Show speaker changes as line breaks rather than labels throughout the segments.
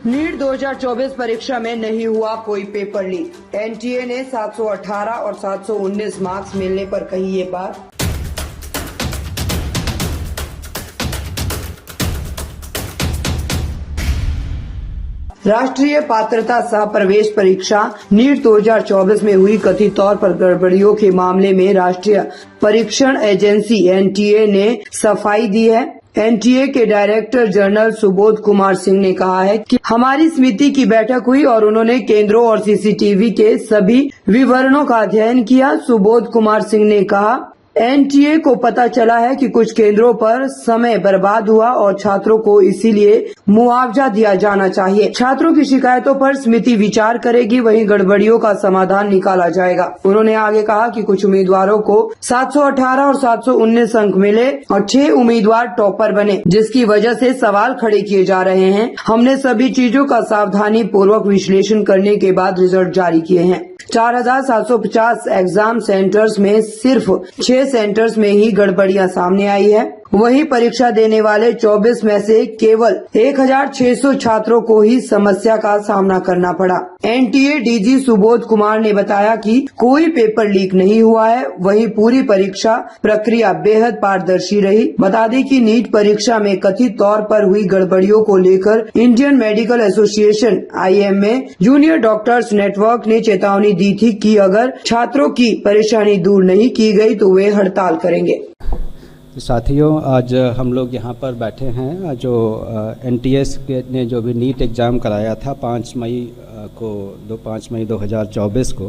NEET 2024 परीक्षा में नहीं हुआ कोई पेपर लीक। एनटीए ने 718 और 719 मार्क्स मिलने पर कही ये बात। राष्ट्रीय पात्रता सह प्रवेश परीक्षा नीट 2024 में हुई कथित तौर पर गड़बड़ियों के मामले में राष्ट्रीय परीक्षण एजेंसी एनटीए ने सफाई दी है। एनटीए के डायरेक्टर जनरल सुबोध कुमार सिंह ने कहा है कि हमारी समिति की बैठक हुई और उन्होंने केंद्रों और सीसीटीवी के सभी विवरणों का अध्ययन किया। सुबोध कुमार सिंह ने कहा, एनटीए को पता चला है कि कुछ केंद्रों पर समय बर्बाद हुआ और छात्रों को इसीलिए मुआवजा दिया जाना चाहिए। छात्रों की शिकायतों पर समिति विचार करेगी, वहीं गड़बड़ियों का समाधान निकाला जाएगा। उन्होंने आगे कहा कि कुछ उम्मीदवारों को 718 और 719 अंक मिले और 6 उम्मीदवार टॉपर बने, जिसकी वजह से सवाल खड़े किए जा रहे हैं। हमने सभी चीजों का सावधानी पूर्वक विश्लेषण करने के बाद रिजल्ट जारी किए हैं। 4750 एग्जाम सेंटर्स में सिर्फ 6 सेंटर्स में ही गड़बड़ियां सामने आई है। वहीं परीक्षा देने वाले 24 में से केवल 1600 छात्रों को ही समस्या का सामना करना पड़ा। एनटीए डीजी सुबोध कुमार ने बताया कि कोई पेपर लीक नहीं हुआ है, वहीं पूरी परीक्षा प्रक्रिया बेहद पारदर्शी रही। बता दें कि नीट परीक्षा में कथित तौर पर हुई गड़बड़ियों को लेकर Indian medical association IMA junior doctors network ने चेतावनी दी थी कि अगर छात्रों की परेशानी दूर नहीं की गई तो वे हड़ताल करेंगे।
साथियों, आज हम लोग यहाँ पर बैठे हैं जो NTS ने जो भी नीट एग्ज़ाम कराया था 5 मई 2024 को,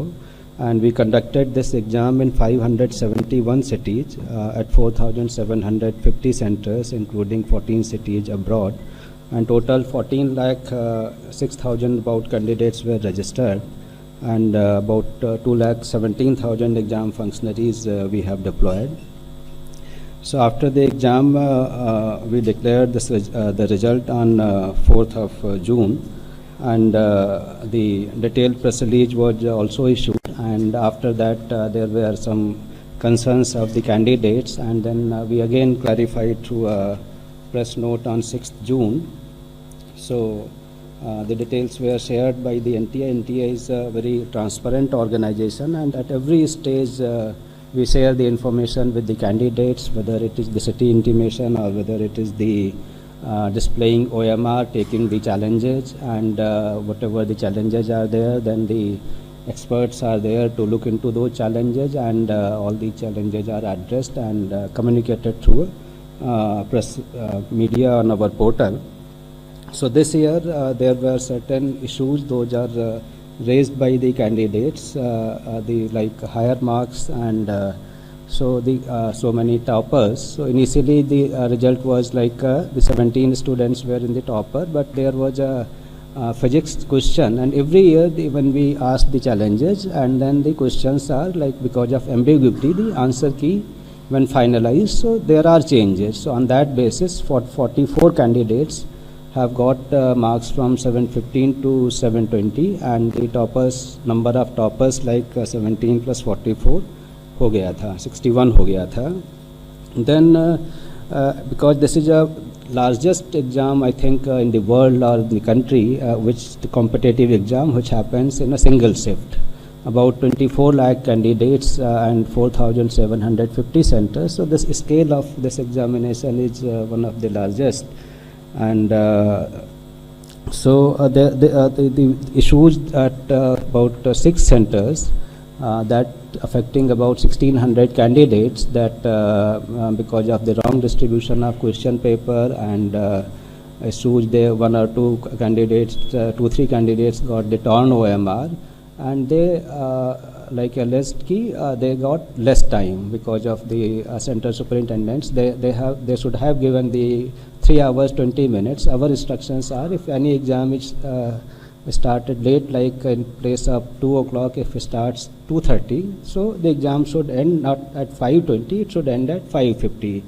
and we conducted this exam in 571 cities at 4,750 centers including 14 cities abroad, and total 14,06,000 about candidates were registered, and about 2,17,000 exam functionaries we have deployed. So after the exam, we declared the result on 4th of June, and the detailed press release was also issued. And after that, there were some concerns of the candidates, and then we again clarified through a press note on 6th June. So the details were shared by the NTA. NTA is a very transparent organization, and at every stage we share the information with the candidates, whether it is the city intimation or whether it is the displaying OMR, taking the challenges, and whatever the challenges are there, then the experts are there to look into those challenges, and all the challenges are addressed and communicated through press media on our portal. So this year there were certain issues, those are raised by the candidates, the like higher marks and so many toppers. So initially the result was like the 17 students were in the topper, but there was a physics question, and every year when we ask the challenges and then the questions are like, because of ambiguity, the answer key when finalized, so there are changes. So on that basis, 44 candidates have got marks from 715 to 720, and the toppers, number of toppers like 17 plus 44 हो गया था, 61 हो गया था. Then because this is a largest exam I think in the world or the country, which the competitive exam which happens in a single shift, about 24 lakh candidates and 4,750 centers. So this scale of this examination is one of the largest. And the issues at about 6 centers that affecting about 1,600 candidates, that because of the wrong distribution of question paper and issues there, 1 or 2 candidates, 2-3 candidates got the torn OMR, and they like a list key, they got less time because of the center superintendents. They should have given the 3 hours 20 minutes. Our instructions are, if any exam is started late, like in place of 2 o'clock, if it starts 2:30, so the exam should end not at 5:20, it should end at 5:50.